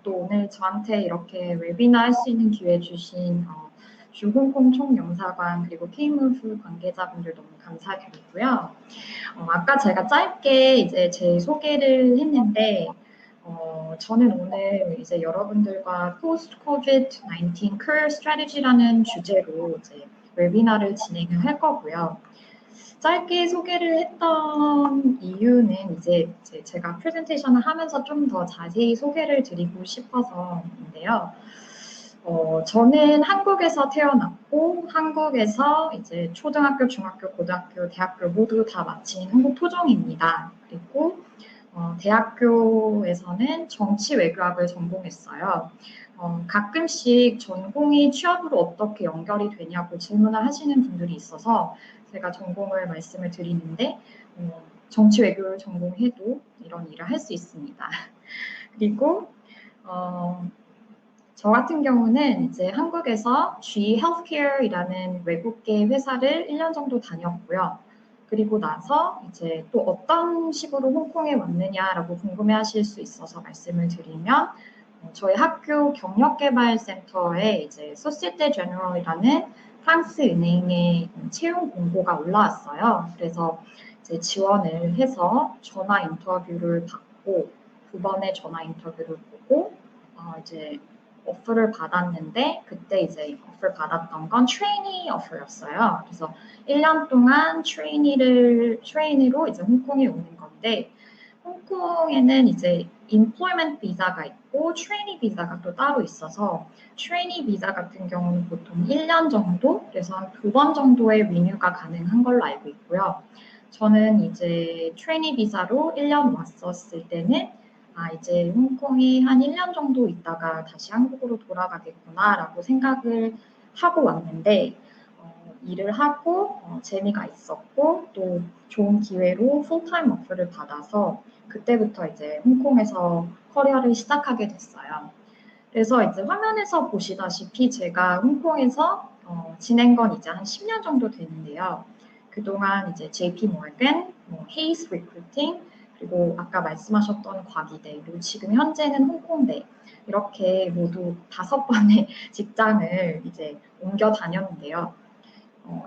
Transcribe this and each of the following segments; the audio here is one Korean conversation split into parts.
또 오늘 저한테 이렇게 웨비나 할 수 있는 기회 주신 주 홍콩 총영사관 그리고 K무브 관계자분들 너무 감사드리고요. 아까 제가 짧게 이제 제 소개를 했는데 저는 오늘 이제 여러분들과 Post COVID-19 Career Strategy라는 주제로 이제 웨비나를 진행을 할 거고요. 짧게 소개를 했던 이유는 이제 제가 프레젠테이션을 하면서 좀 더 자세히 소개를 드리고 싶어서인데요. 저는 한국에서 태어났고 한국에서 이제 초등학교, 중학교, 고등학교, 대학교 모두 다 마친 한국 토종입니다. 그리고 대학교에서는 정치 외교학을 전공했어요. 가끔씩 전공이 취업으로 어떻게 연결이 되냐고 질문을 하시는 분들이 있어서 제가 전공을 말씀을 드리는데 정치 외교를 전공해도 이런 일을 할 수 있습니다. 그리고 저 같은 경우는 이제 한국에서 G Healthcare이라는 외국계 회사를 1년 정도 다녔고요. 그리고 나서 이제 또 어떤 식으로 홍콩에 왔느냐라고 궁금해하실 수 있어서 말씀을 드리면 저희 학교 경력개발센터에 이제 소시ete 제너럴이라는 프랑스 은행의 채용 공고가 올라왔어요. 그래서 이제 지원을 해서 전화 인터뷰를 받고 두 번의 전화 인터뷰를 보고 이제 오프를 받았는데 그때 이제 오프를 받았던 건 트레이니 오프였어요. 그래서 1년 동안 트레이니로 이제 홍콩에 오는 건데 홍콩에는 이제 employment 비자가 있고 트레이니 비자가 또 따로 있어서 트레이니 비자 같은 경우는 보통 1년 정도 그래서 한 2번 정도의 리뉴가 가능한 걸로 알고 있고요. 저는 이제 트레이니 비자로 1년 왔었을 때는 이제 홍콩이 한 1년 정도 있다가 다시 한국으로 돌아가겠구나라고 생각을 하고 왔는데 일을 하고 재미가 있었고 또 좋은 기회로 풀타임 오퍼를 받아서 그때부터 이제 홍콩에서 커리어를 시작하게 됐어요. 그래서 이제 화면에서 보시다시피 제가 홍콩에서 지낸 건 이제 한 10년 정도 되는데요. 그동안 이제 JP 모건, 헤이스 리크루팅, 그리고 아까 말씀하셨던 과기대, 그리고 지금 현재는 홍콩대 이렇게 모두 5번의 직장을 이제 옮겨 다녔는데요.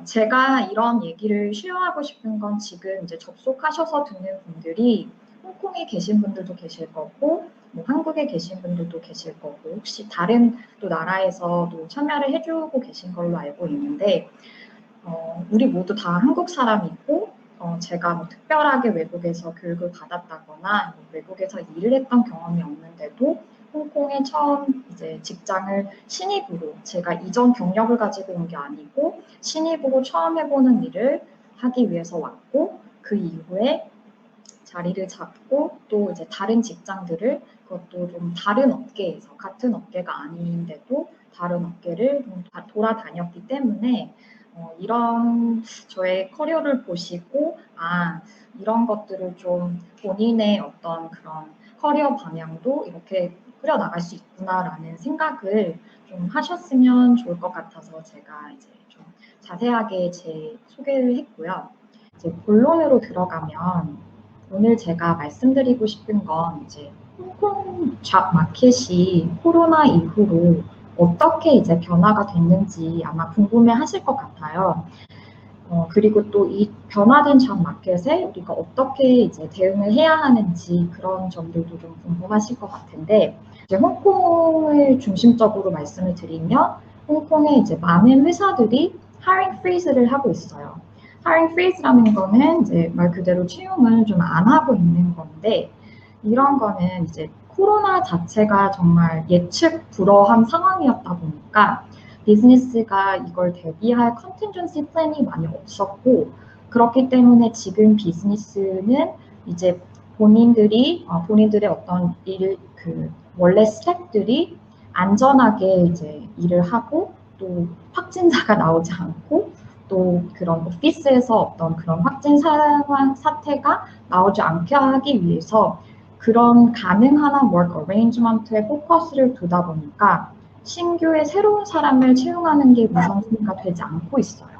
제가 이런 얘기를 쉐어하고 싶은 건 지금 이제 접속하셔서 듣는 분들이 홍콩에 계신 분들도 계실 거고, 뭐 한국에 계신 분들도 계실 거고, 혹시 다른 또 나라에서도 참여를 해주고 계신 걸로 알고 있는데, 우리 모두 다 한국 사람이고, 제가 뭐 특별하게 외국에서 교육을 받았다거나 외국에서 일을 했던 경험이 없는데도 홍콩에 처음 이제 직장을 신입으로 제가 이전 경력을 가지고 온 게 아니고 신입으로 처음 해보는 일을 하기 위해서 왔고 그 이후에 자리를 잡고 또 이제 다른 직장들을 그것도 좀 다른 업계에서 같은 업계가 아닌데도 다른 업계를 좀 돌아다녔기 때문에 이런 저의 커리어를 보시고 이런 것들을 좀 본인의 어떤 그런 커리어 방향도 이렇게 꾸려나갈 수 있구나라는 생각을 좀 하셨으면 좋을 것 같아서 제가 이제 좀 자세하게 제 소개를 했고요. 이제 본론으로 들어가면 오늘 제가 말씀드리고 싶은 건 이제 홍콩 잡 마켓이 코로나 이후로 어떻게 이제 변화가 됐는지 아마 궁금해 하실 것 같아요. 그리고 또 이 변화된 잡 마켓에 우리가 어떻게 이제 대응을 해야 하는지 그런 점들도 좀 궁금하실 것 같은데 이제 홍콩을 중심적으로 말씀을 드리면 홍콩에 이제 많은 회사들이 hiring freeze를 하고 있어요. hiring freeze라는 거는 이제 말 그대로 채용을 좀 안 하고 있는 건데 이런 거는 이제 코로나 자체가 정말 예측 불허한 상황이었다 보니까 비즈니스가 이걸 대비할 컨틴전시 플랜이 많이 없었고 그렇기 때문에 지금 비즈니스는 이제 본인들의 어떤 원래 스태프들이 안전하게 이제 일을 하고 또 확진자가 나오지 않고 또 그런 오피스에서 어떤 그런 확진 상황 사태가 나오지 않게 하기 위해서 그런 가능한 work arrangement에 포커스를 두다 보니까 신규의 새로운 사람을 채용하는 게 우선순위가 되지 않고 있어요.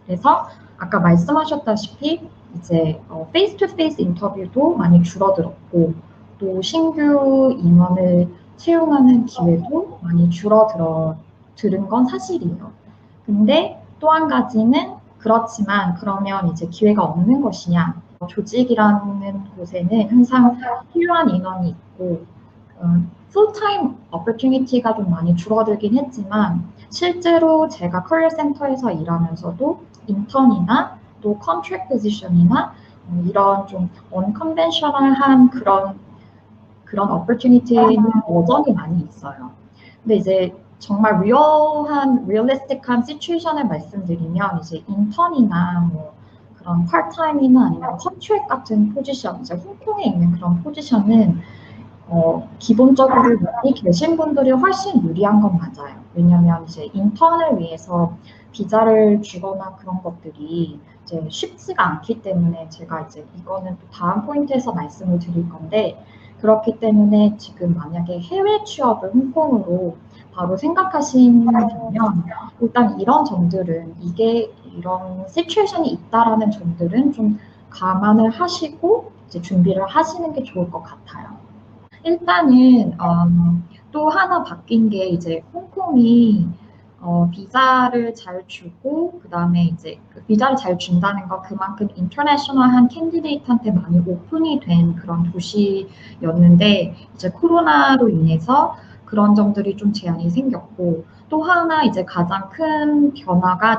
그래서 아까 말씀하셨다시피 이제 페이스 투 페이스 인터뷰도 많이 줄어들었고 또 신규 인원을 채용하는 기회도 많이 줄어들은 건 사실이에요. 근데 또 한 가지는 그렇지만 그러면 이제 기회가 없는 것이냐? 조직이라는 곳에는 항상 필요한 인원이 있고 풀타임 opportunity가 좀 많이 줄어들긴 했지만 실제로 제가 커리어 센터에서 일하면서도 인턴이나 또 컨트랙 포지션이나 이런 좀 언컨벤셔널한 그런 opportunity는 여전히 많이 있어요. 근데 이제 정말 리얼리스틱한 시츄에이션을 말씀드리면 이제 인턴이나 뭐 그런 파트타임이나 아니면 컨트랙 같은 포지션, 이제 홍콩에 있는 그런 포지션은 기본적으로 여기 계신 분들이 훨씬 유리한 건 맞아요. 왜냐하면 이제 인턴을 위해서 비자를 주거나 그런 것들이 이제 쉽지가 않기 때문에 제가 이제 이거는 또 다음 포인트에서 말씀을 드릴 건데 그렇기 때문에 지금 만약에 해외 취업을 홍콩으로 바로 생각하시면 일단 이런 점들은 이런 시츄에이션이 있다라는 점들은 좀 감안을 하시고 이제 준비를 하시는 게 좋을 것 같아요. 일단은 또 하나 바뀐 게 이제 홍콩이 비자를 잘 주고 그다음에 이제 그 비자를 잘 준다는 거 그만큼 인터내셔널한 캔디데이트한테 많이 오픈이 된 그런 도시였는데 이제 코로나로 인해서 그런 점들이 좀 제한이 생겼고 또 하나 이제 가장 큰 변화가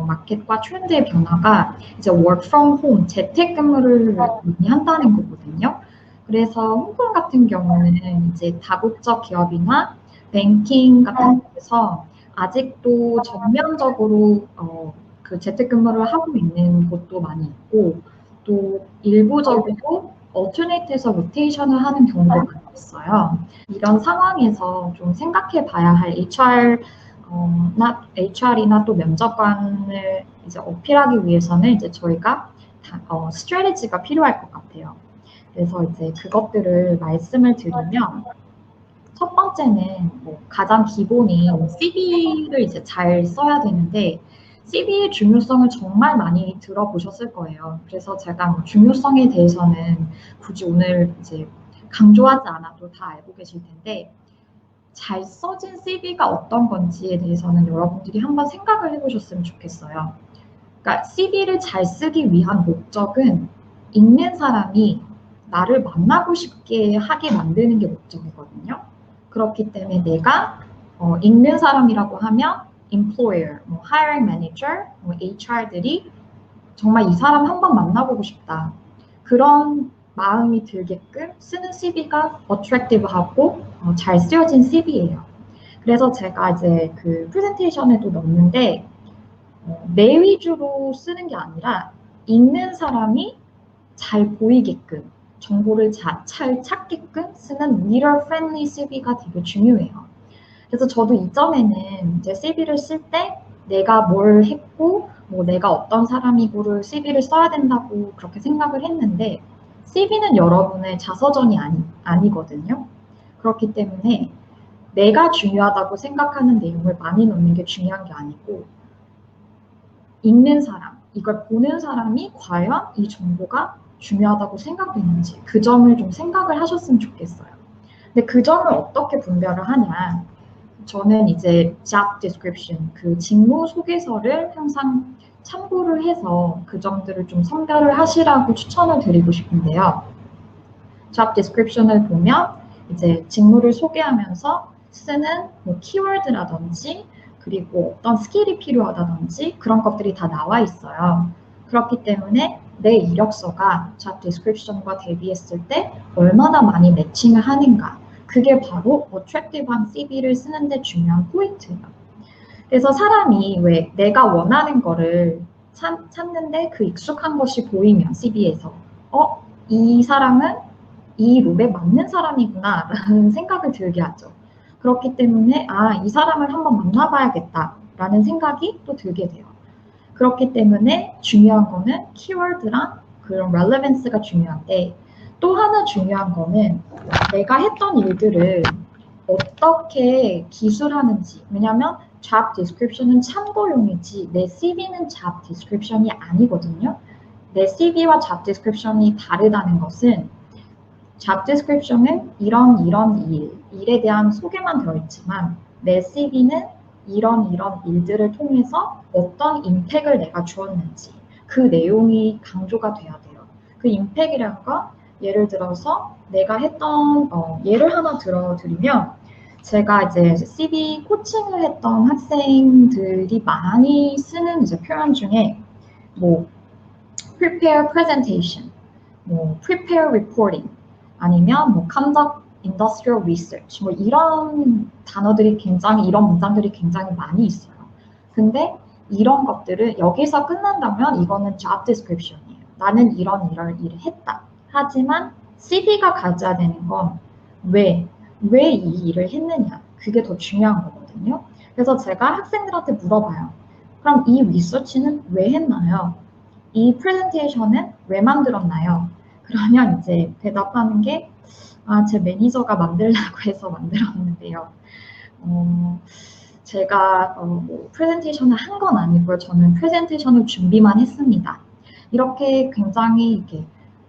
마켓과 트렌드의 변화가 이제 work from home 재택근무를 많이 한다는 거거든요. 그래서 홍콩 같은 경우는 이제 다국적 기업이나 뱅킹 같은 곳에서 아직도 전면적으로 그 재택근무를 하고 있는 곳도 많이 있고 또 일부적으로 얼터네이트에서 로테이션을 하는 경우도 많이 있어요. 이런 상황에서 좀 생각해 봐야 할 HR이나 또 면접관을 이제 어필하기 위해서는 이제 저희가 스트래티지가 필요할 것 같아요. 그래서 이제 그것들을 말씀을 드리면 첫 번째는 뭐 가장 기본이 CV를 이제 잘 써야 되는데 CV의 중요성을 정말 많이 들어보셨을 거예요. 그래서 제가 뭐 중요성에 대해서는 굳이 오늘 이제 강조하지 않아도 다 알고 계실 텐데 잘 써진 CV가 어떤 건지에 대해서는 여러분들이 한번 생각을 해보셨으면 좋겠어요. 그러니까 CV를 잘 쓰기 위한 목적은 읽는 사람이 나를 만나고 싶게 하게 만드는 게 목적이거든요. 그렇기 때문에 내가 읽는 사람이라고 하면 employer, 뭐 hiring manager, 뭐 HR들이 정말 이 사람 한번 만나보고 싶다. 그런 마음이 들게끔 쓰는 CV가 attractive하고 잘 쓰여진 CV예요. 그래서 제가 이제 그 프레젠테이션에도 넣었는데 내 위주로 쓰는 게 아니라 읽는 사람이 잘 보이게끔 정보를 잘 찾게끔 쓰는 reader friendly CV가 되게 중요해요. 그래서 저도 이 점에는 이제 CV를 쓸 때 내가 뭘 했고 뭐 내가 어떤 사람이고를 CV를 써야 된다고 그렇게 생각을 했는데 CV는 여러분의 자서전이 아니거든요. 그렇기 때문에 내가 중요하다고 생각하는 내용을 많이 넣는 게 중요한 게 아니고 읽는 사람, 이걸 보는 사람이 과연 이 정보가 중요하다고 생각되는지 그 점을 좀 생각을 하셨으면 좋겠어요. 근데 그 점을 어떻게 분별을 하냐? 저는 이제 job description, 그 직무 소개서를 항상 참고를 해서 그 점들을 좀 선별을 하시라고 추천을 드리고 싶은데요. job description을 보면 이제 직무를 소개하면서 쓰는 뭐 키워드라든지 그리고 어떤 스킬이 필요하다든지 그런 것들이 다 나와 있어요. 그렇기 때문에 내 이력서가 job description과 대비했을 때 얼마나 많이 매칭을 하는가 그게 바로 attractive한 CV를 쓰는데 중요한 포인트예요. 그래서 사람이 왜 내가 원하는 거를 찾는데 그 익숙한 것이 보이면 CV에서 이 사람은 이 롭에 맞는 사람이구나 라는 생각을 들게 하죠. 그렇기 때문에 이 사람을 한번 만나봐야겠다 라는 생각이 또 들게 돼요. 그렇기 때문에 중요한 거는 키워드랑 그런 relevance가 중요한데 또 하나 중요한 거는 내가 했던 일들을 어떻게 기술하는지. 왜냐하면 job description은 참고용이지 내 CV는 job description이 아니거든요. 내 CV와 job description이 다르다는 것은 job description은 이런 일에 대한 소개만 들어있지만 내 CV는 이런 일들을 통해서 어떤 임팩을 내가 주었는지 그 내용이 강조가 돼야 돼요. 그 임팩이라는 건 예를 들어서 내가 했던 예를 하나 들어드리면 제가 이제 CV 코칭을 했던 학생들이 많이 쓰는 이제 표현 중에 뭐 prepare presentation, 뭐 prepare reporting, 아니면 뭐 conduct industrial research, 뭐 이런 단어들이 굉장히 이런 문장들이 굉장히 많이 있어요. 근데 이런 것들을 여기서 끝난다면 이거는 job description이에요. 나는 이런 일을 했다. 하지만 CV가 가져야 되는 건 왜 이 일을 했느냐. 그게 더 중요한 거거든요. 그래서 제가 학생들한테 물어봐요. 그럼 이 리서치는 왜 했나요? 이 프레젠테이션은 왜 만들었나요? 그러면 이제 대답하는 게 제 매니저가 만들라고 해서 만들었는데요. 제가 뭐 프레젠테이션을 한 건 아니고요. 저는 프레젠테이션을 준비만 했습니다. 이렇게 굉장히 이렇게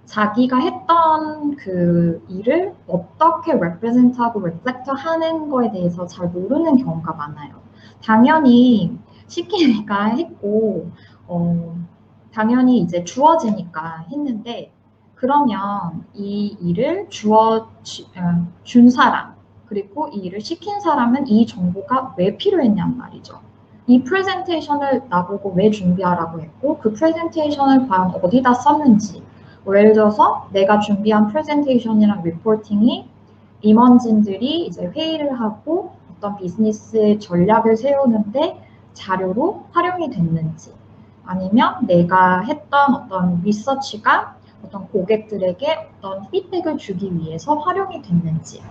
자기가 했던 그 일을 어떻게 represent하고 reflect하는 거에 대해서 잘 모르는 경우가 많아요. 당연히 시키니까 했고 당연히 이제 주어지니까 했는데 그러면 이 일을 준 사람 그리고 이 일을 시킨 사람은 이 정보가 왜 필요했냔 말이죠. 이 프레젠테이션을 나보고 왜 준비하라고 했고 그 프레젠테이션을 과연 어디다 썼는지 예를 들어서 내가 준비한 프레젠테이션이랑 리포팅이 임원진들이 이제 회의를 하고 어떤 비즈니스 전략을 세우는데 자료로 활용이 됐는지 아니면 내가 했던 어떤 리서치가 어떤 고객들에게 어떤 피드백을 주기 위해서 활용이 됐는지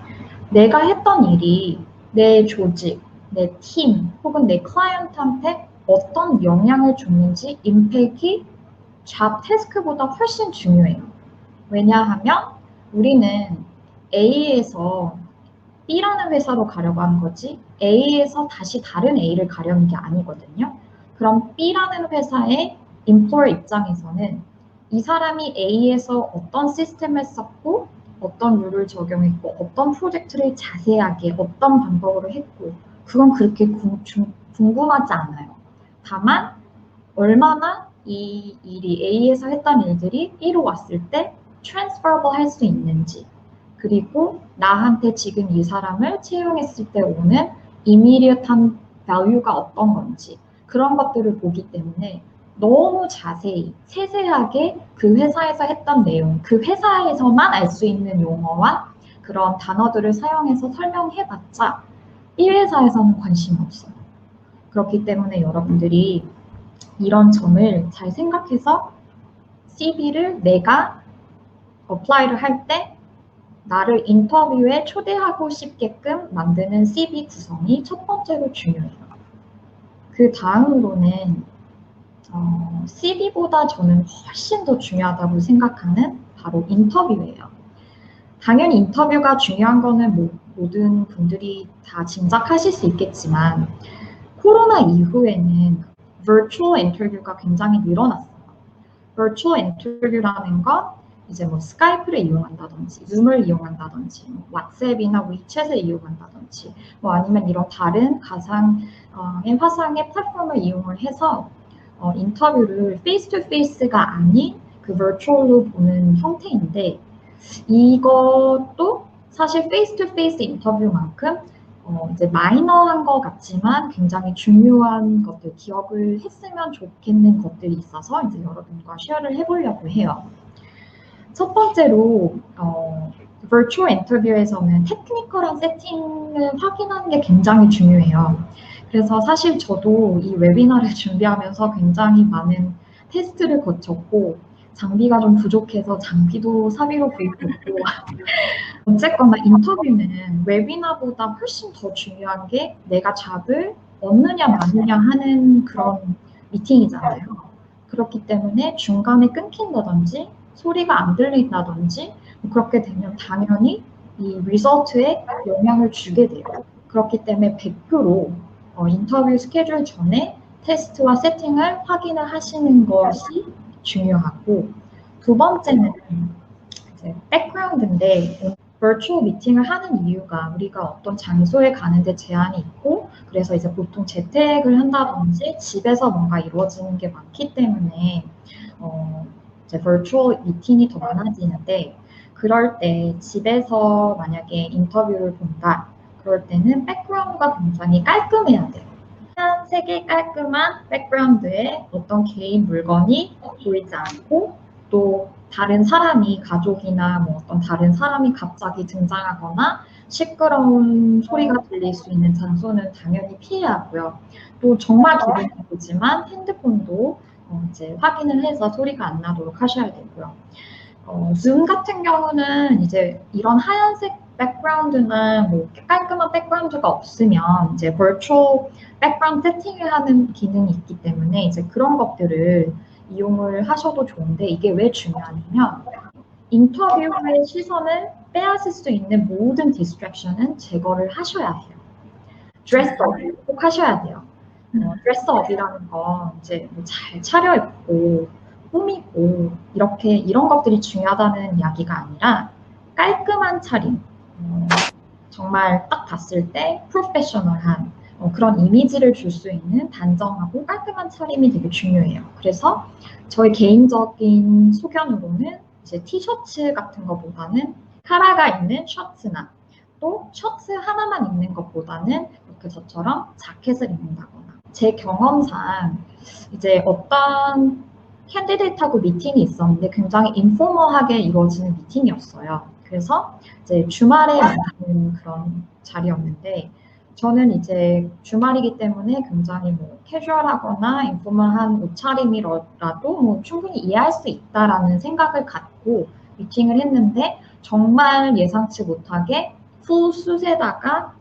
내가 했던 일이 내 조직, 내 팀 혹은 내 클라이언트한테 어떤 영향을 줬는지 임팩이 잡 태스크보다 훨씬 중요해요. 왜냐하면 우리는 A에서 B라는 회사로 가려고 하는 거지 A에서 다시 다른 A를 가려는 게 아니거든요. 그럼 B라는 회사의 인플로어 입장에서는 이 사람이 A에서 어떤 시스템을 썼고 어떤 룰을 적용했고 어떤 프로젝트를 자세하게 어떤 방법으로 했고 그건 그렇게 궁금하지 않아요. 다만 얼마나 이 일이 A에서 했던 일들이 B로 왔을 때 transferable 할 수 있는지 그리고 나한테 지금 이 사람을 채용했을 때 오는 immediate한 value가 어떤 건지 그런 것들을 보기 때문에 너무 자세히 세세하게 그 회사에서 했던 내용 그 회사에서만 알 수 있는 용어와 그런 단어들을 사용해서 설명해봤자 이 회사에서는 관심이 없어요. 그렇기 때문에 여러분들이 이런 점을 잘 생각해서 CV를 내가 어플라이를 할 때 나를 인터뷰에 초대하고 싶게끔 만드는 CV 구성이 첫 번째로 중요해요. 그 다음으로는 CV보다 저는 훨씬 더 중요하다고 생각하는 바로 인터뷰예요. 당연히 인터뷰가 중요한 거는 모든 분들이 다 짐작하실 수 있겠지만 코로나 이후에는 virtual 인터뷰가 굉장히 늘어났어요. virtual 인터뷰라는 건 이제 뭐 스카이프를 이용한다든지, 줌을 이용한다든지, 뭐 왓츠앱이나 위챗을 이용한다든지, 뭐 아니면 이런 다른 가상의 화상의 플랫폼을 이용을 해서 인터뷰를 페이스 투 페이스가 아닌 그 virtual로 보는 형태인데 이것도 사실 페이스 투 페이스 인터뷰만큼 이제 마이너한 것 같지만 굉장히 중요한 것들, 기억을 했으면 좋겠는 것들이 있어서 이제 여러분과 쉐어를 해보려고 해요. 첫 번째로 virtual 인터뷰에서는 테크니컬한 세팅을 확인하는 게 굉장히 중요해요. 그래서 사실 저도 이 웨비나를 준비하면서 굉장히 많은 테스트를 거쳤고 장비가 좀 부족해서 장비도 사비로 구입했고 어쨌거나 인터뷰는 웨비나보다 훨씬 더 중요한 게 내가 잡을 얻느냐 마느냐 하는 그런 미팅이잖아요. 그렇기 때문에 중간에 끊긴다든지 소리가 안 들린다든지 그렇게 되면 당연히 이 리설트에 영향을 주게 돼요. 그렇기 때문에 100% 인터뷰 스케줄 전에 테스트와 세팅을 확인을 하시는 것이 중요하고 두 번째는 이제 백그라운드인데 virtual 미팅을 하는 이유가 우리가 어떤 장소에 가는데 제한이 있고 그래서 이제 보통 재택을 한다든지 집에서 뭔가 이루어지는 게 많기 때문에 이제 virtual 미팅이 더 많아지는데 그럴 때 집에서 만약에 인터뷰를 본다 그럴 때는 백그라운드가 굉장히 깔끔해야 돼요. 하얀색의 깔끔한 백그라운드에 어떤 개인 물건이 보이지 않고 또 다른 사람이 가족이나 뭐 어떤 다른 사람이 갑자기 등장하거나 시끄러운 소리가 들릴 수 있는 장소는 당연히 피해야 하고요. 또 정말 기본이 되지만 핸드폰도 이제 확인을 해서 소리가 안 나도록 하셔야 되고요. 줌 같은 경우는 이제 이런 하얀색 백그라운드나 뭐 깔끔한 백그라운드가 없으면 이제 virtual 백그라운드 세팅을 하는 기능이 있기 때문에 이제 그런 것들을 이용을 하셔도 좋은데 이게 왜 중요하냐면 인터뷰의 시선을 빼앗을 수 있는 모든 디스트랙션은 제거를 하셔야 해요. 드레스업 꼭 하셔야 돼요. 드레스업이라는 건 이제 잘 차려입고 꾸미고 이렇게 이런 것들이 중요하다는 이야기가 아니라 깔끔한 차림, 정말 딱 봤을 때 프로페셔널한 그런 이미지를 줄 수 있는 단정하고 깔끔한 차림이 되게 중요해요. 그래서 저희 개인적인 소견으로는 이제 티셔츠 같은 것보다는 카라가 있는 셔츠나 또 셔츠 하나만 입는 것보다는 이렇게 저처럼 자켓을 입는다거나 제 경험상 이제 어떤 캔디데이트하고 미팅이 있었는데 굉장히 인포멀하게 이루어지는 미팅이었어요. 그래서 이제 주말에 만나는 그런 자리였는데 저는 이제 주말이기 때문에 굉장히 뭐 캐주얼하거나 인포멀한 옷차림이라도 뭐 충분히 이해할 수 있다라는 생각을 갖고 미팅을 했는데 정말 예상치 못하게 풀 숫에다가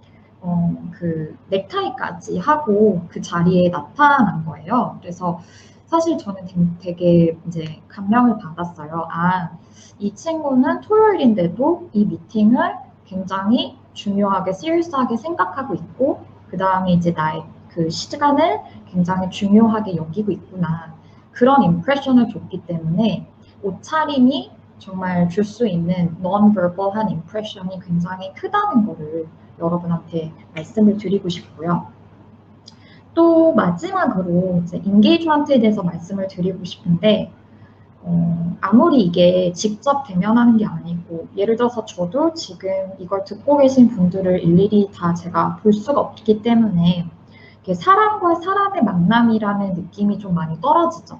그 넥타이까지 하고 그 자리에 나타난 거예요. 그래서 사실 저는 되게 이제 감명을 받았어요. 아, 이 친구는 토요일인데도 이 미팅을 굉장히 중요하게, 시리어스하게 생각하고 있고, 그 다음에 이제 나의 그 시간을 굉장히 중요하게 여기고 있구나. 그런 임프레션을 줬기 때문에 옷차림이 정말 줄 수 있는 non-verbal한 임프레션이 굉장히 크다는 거를 여러분한테 말씀을 드리고 싶고요. 또 마지막으로 이제 인게이지먼트에 대해서 말씀을 드리고 싶은데 아무리 이게 직접 대면하는 게 아니고 예를 들어서 저도 지금 이걸 듣고 계신 분들을 일일이 다 제가 볼 수가 없기 때문에 사람과 사람의 만남이라는 느낌이 좀 많이 떨어지죠.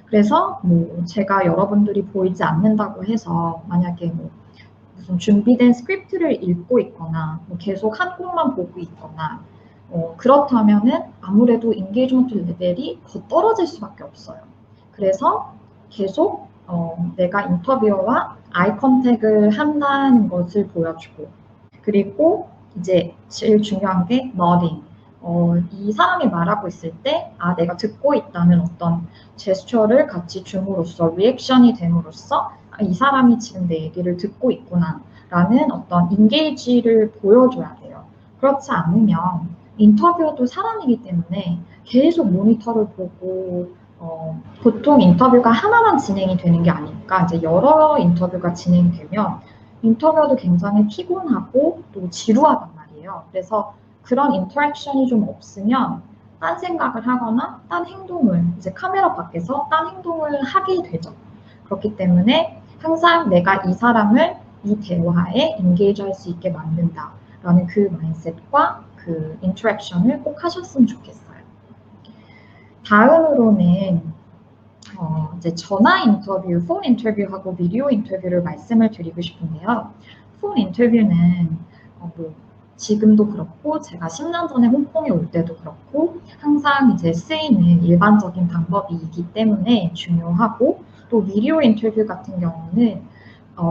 그래서 뭐 제가 여러분들이 보이지 않는다고 해서 만약에 뭐 무슨 준비된 스크립트를 읽고 있거나 뭐 계속 한 곳만 보고 있거나 그렇다면은 아무래도 인게이지먼트 레벨이 더 떨어질 수밖에 없어요. 그래서 계속 내가 인터뷰어와 아이 컨택을 한다는 것을 보여주고 그리고 이제 제일 중요한 게 nodding. 이 사람이 말하고 있을 때 아, 내가 듣고 있다는 어떤 제스처를 같이 줌으로써 리액션이 됨으로써 아, 이 사람이 지금 내 얘기를 듣고 있구나 라는 어떤 인게이지를 보여줘야 돼요. 그렇지 않으면 인터뷰도 사람이기 때문에 계속 모니터를 보고 보통 인터뷰가 하나만 진행이 되는 게 아니니까 이제 여러 인터뷰가 진행되면 인터뷰도 굉장히 피곤하고 또 지루하단 말이에요. 그래서 그런 인터랙션이 좀 없으면 딴 생각을 하거나 딴 행동을 이제 카메라 밖에서 딴 행동을 하게 되죠. 그렇기 때문에 항상 내가 이 사람을 이 대화에 인게이지할 수 있게 만든다라는 그 마인드셋과 그 인터랙션을 꼭 하셨으면 좋겠어요. 다음으로는 이제 전화 인터뷰, 폰 인터뷰하고 비디오 인터뷰를 말씀을 드리고 싶은데요. 폰 인터뷰는 뭐 지금도 그렇고 제가 10년 전에 홍콩에 올 때도 그렇고 항상 이제 쓰이는 일반적인 방법이기 때문에 중요하고 또 비디오 인터뷰 같은 경우는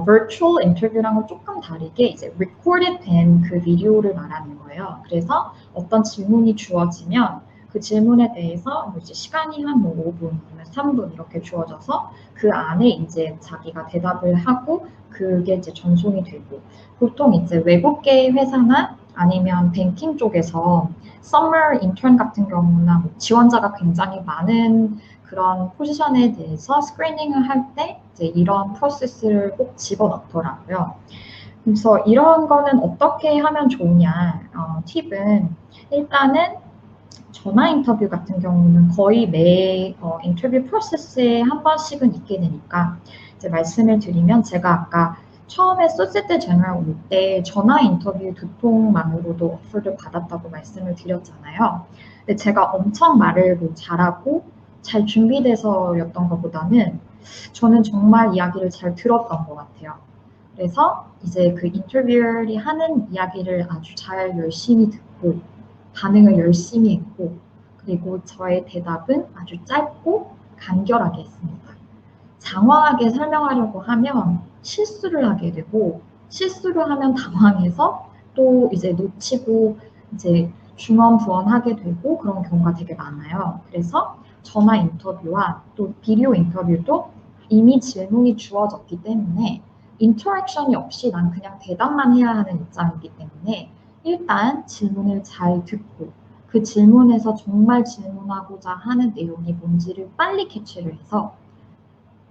virtual 인터뷰랑은 조금 다르게 이제 recorded 된 그 비디오를 말하는 거예요. 그래서 어떤 질문이 주어지면 그 질문에 대해서 뭐 이제 시간이 한 뭐 5분, 3분 이렇게 주어져서 그 안에 이제 자기가 대답을 하고 그게 이제 전송이 되고 보통 이제 외국계 회사나 아니면 뱅킹 쪽에서 summer intern 같은 경우나 뭐 지원자가 굉장히 많은 그런 포지션에 대해서 스크리닝을 할 때 이제 이런 프로세스를 꼭 집어넣더라고요. 그래서 이런 거는 어떻게 하면 좋으냐, 팁은 일단은 전화 인터뷰 같은 경우는 거의 매 인터뷰 프로세스에 한 번씩은 있게 되니까 이제 말씀을 드리면 제가 아까 처음에 소시ete 제너럴 올 때 전화 인터뷰 두 통만으로도 오퍼를 받았다고 말씀을 드렸잖아요. 근데 제가 엄청 말을 뭐 잘하고 잘 준비돼서였던 것보다는 저는 정말 이야기를 잘 들었던 것 같아요. 그래서 이제 그 인터뷰어리 하는 이야기를 아주 잘 열심히 듣고 반응을 열심히 했고 그리고 저의 대답은 아주 짧고 간결하게 했습니다. 장황하게 설명하려고 하면 실수를 하게 되고 실수를 하면 당황해서 또 이제 놓치고 이제 중언부언하게 되고 그런 경우가 되게 많아요. 그래서 전화 인터뷰와 또 비디오 인터뷰도 이미 질문이 주어졌기 때문에 인터랙션이 없이 난 그냥 대답만 해야 하는 입장이기 때문에 일단 질문을 잘 듣고 그 질문에서 정말 질문하고자 하는 내용이 뭔지를 빨리 캐치를 해서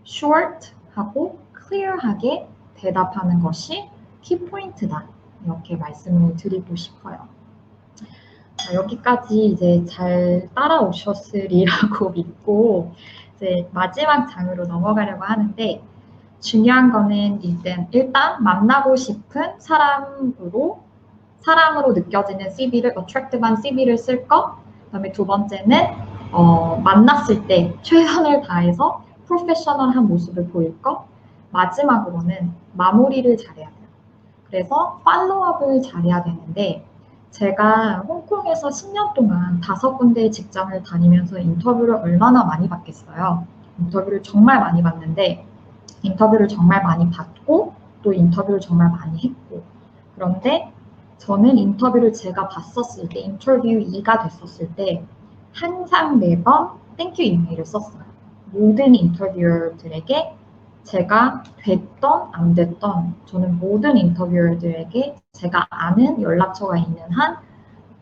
short하고 clear하게 대답하는 것이 키포인트다. 이렇게 말씀을 드리고 싶어요. 여기까지 이제 잘 따라오셨으리라고 믿고 이제 마지막 장으로 넘어가려고 하는데 중요한 거는 일단 만나고 싶은 사람으로 느껴지는 CV를 attractive한 CV를 쓸 거. 그다음에 두 번째는 만났을 때 최선을 다해서 프로페셔널한 모습을 보일 거. 마지막으로는 마무리를 잘해야 돼요. 그래서 팔로우업을 잘해야 되는데 제가 홍콩에서 10년 동안 5군데의 직장을 다니면서 인터뷰를 얼마나 많이 받겠어요. 인터뷰를 정말 많이 받는데 인터뷰를 정말 많이 받고 또 인터뷰를 정말 많이 했고 그런데 저는 인터뷰를 제가 봤었을 때 인터뷰 2가 됐었을 때 항상 매번 땡큐 이메일을 썼어요. 모든 인터뷰어들에게 제가 됐던 안 됐던 저는 모든 인터뷰어들에게 제가 아는 연락처가 있는 한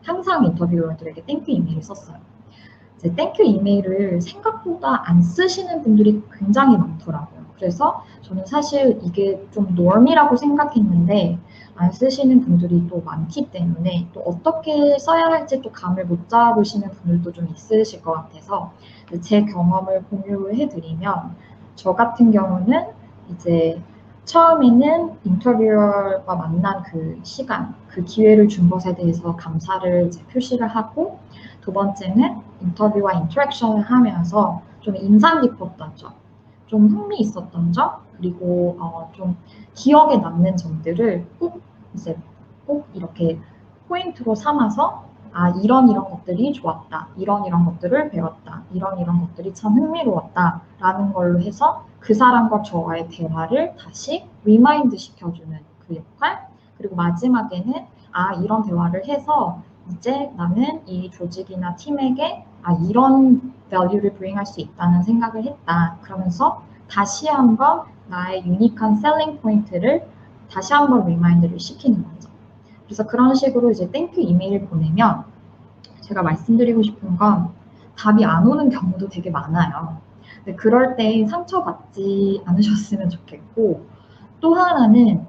항상 인터뷰어들에게 땡큐 이메일을 썼어요. 이제 땡큐 이메일을 생각보다 안 쓰시는 분들이 굉장히 많더라고요. 그래서 저는 사실 이게 좀 norm이라고 생각했는데 안 쓰시는 분들이 또 많기 때문에 또 어떻게 써야 할지 또 감을 못 잡으시는 분들도 좀 있으실 것 같아서 제 경험을 공유를 해드리면 저 같은 경우는 이제 처음에는 인터뷰어와 만난 그 시간, 그 기회를 준 것에 대해서 감사를 이제 표시를 하고 두 번째는 인터뷰와 인터랙션을 하면서 좀 인상 깊었던 점, 좀 흥미 있었던 점, 그리고 좀 기억에 남는 점들을 꼭 이렇게 포인트로 삼아서 이런 것들이 좋았다, 이런 것들을 배웠다, 이런 것들이 참 흥미로웠다라는 걸로 해서 그 사람과 저와의 대화를 다시 리마인드 시켜주는 그 역할, 그리고 마지막에는 이런 대화를 해서 이제 나는 이 조직이나 팀에게 이런 value를 bring할 수 있다는 생각을 했다. 그러면서 다시 한번 나의 유니크한 셀링 포인트를 다시 한번 리마인드를 시키는 거죠. 그래서 그런 식으로 이제 땡큐 이메일 보내면 제가 말씀드리고 싶은 건 답이 안 오는 경우도 되게 많아요. 근데 그럴 때 상처받지 않으셨으면 좋겠고 또 하나는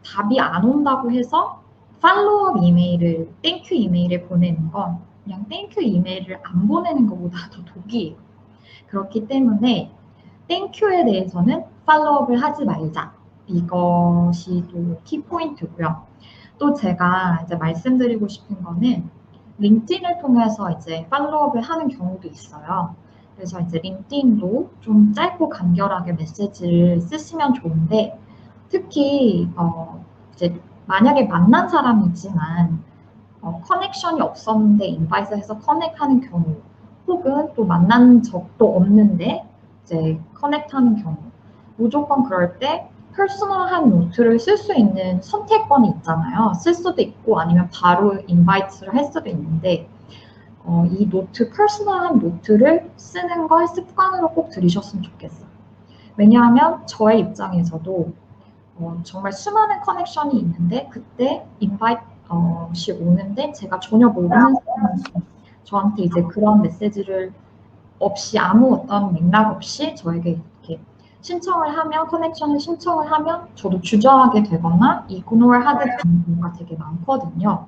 답이 안 온다고 해서 팔로우업 이메일을 땡큐 이메일에 보내는 건 그냥 땡큐 이메일을 안 보내는 것보다 더 독이에요. 그렇기 때문에 땡큐에 대해서는 팔로우업을 하지 말자. 이것이 또 키포인트고요. 또 제가 이제 말씀드리고 싶은 거는 링크드인을 통해서 이제 팔로우업을 하는 경우도 있어요. 그래서 이제 링크드인도 좀 짧고 간결하게 메시지를 쓰시면 좋은데 특히 이제 만약에 만난 사람이지만 커넥션이 없었는데 인바이트해서 커넥하는 경우 혹은 또 만난 적도 없는데 이제 커넥하는 경우 무조건 그럴 때 퍼스널한 노트를 쓸 수 있는 선택권이 있잖아요. 쓸 수도 있고 아니면 바로 인바이트를 할 수도 있는데 이 노트, 퍼스널한 노트를 쓰는 걸 습관으로 꼭 들이셨으면 좋겠어요. 왜냐하면 저의 입장에서도 정말 수많은 커넥션이 있는데 그때 씩 오는데 제가 전혀 모르는 사람이 저한테 이제 그런 메시지를 없이 아무 어떤 맥락 없이 저에게 이렇게 신청을 하면 커넥션을 신청을 하면 저도 주저하게 되거나 이그노를 하게 되는 경우가 되게 많거든요.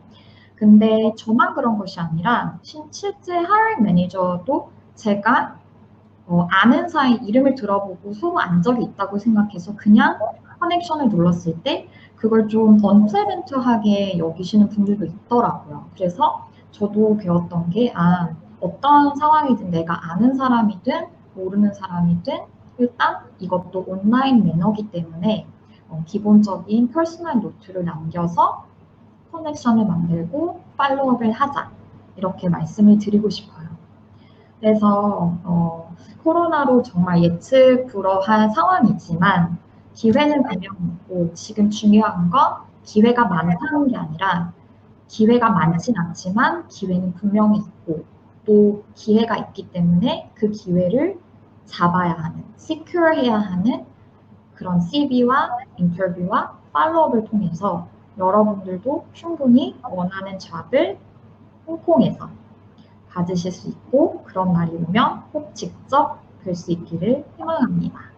근데 저만 그런 것이 아니라 실제 하이어링 매니저도 제가 아는 사이 이름을 들어보고 서로 안 적이 있다고 생각해서 그냥 커넥션을 눌렀을 때 그걸 좀 언플레멘트하게 여기시는 분들도 있더라고요. 그래서 저도 배웠던 게 어떤 상황이든 내가 아는 사람이든 모르는 사람이든 일단 이것도 온라인 매너기 때문에 기본적인 퍼스널 노트를 남겨서 커넥션을 만들고 팔로우업을 하자 이렇게 말씀을 드리고 싶어요. 그래서 코로나로 정말 예측 불허한 상황이지만 기회는 분명 있고 지금 중요한 건 기회가 많다는 게 아니라 기회가 많진 않지만 기회는 분명히 있고 또 기회가 있기 때문에 그 기회를 잡아야 하는, secure 해야 하는 그런 CV와 인터뷰와 팔로우업을 통해서 여러분들도 충분히 원하는 잡을 홍콩에서 받으실 수 있고 그런 날이 오면 꼭 직접 뵐 수 있기를 희망합니다.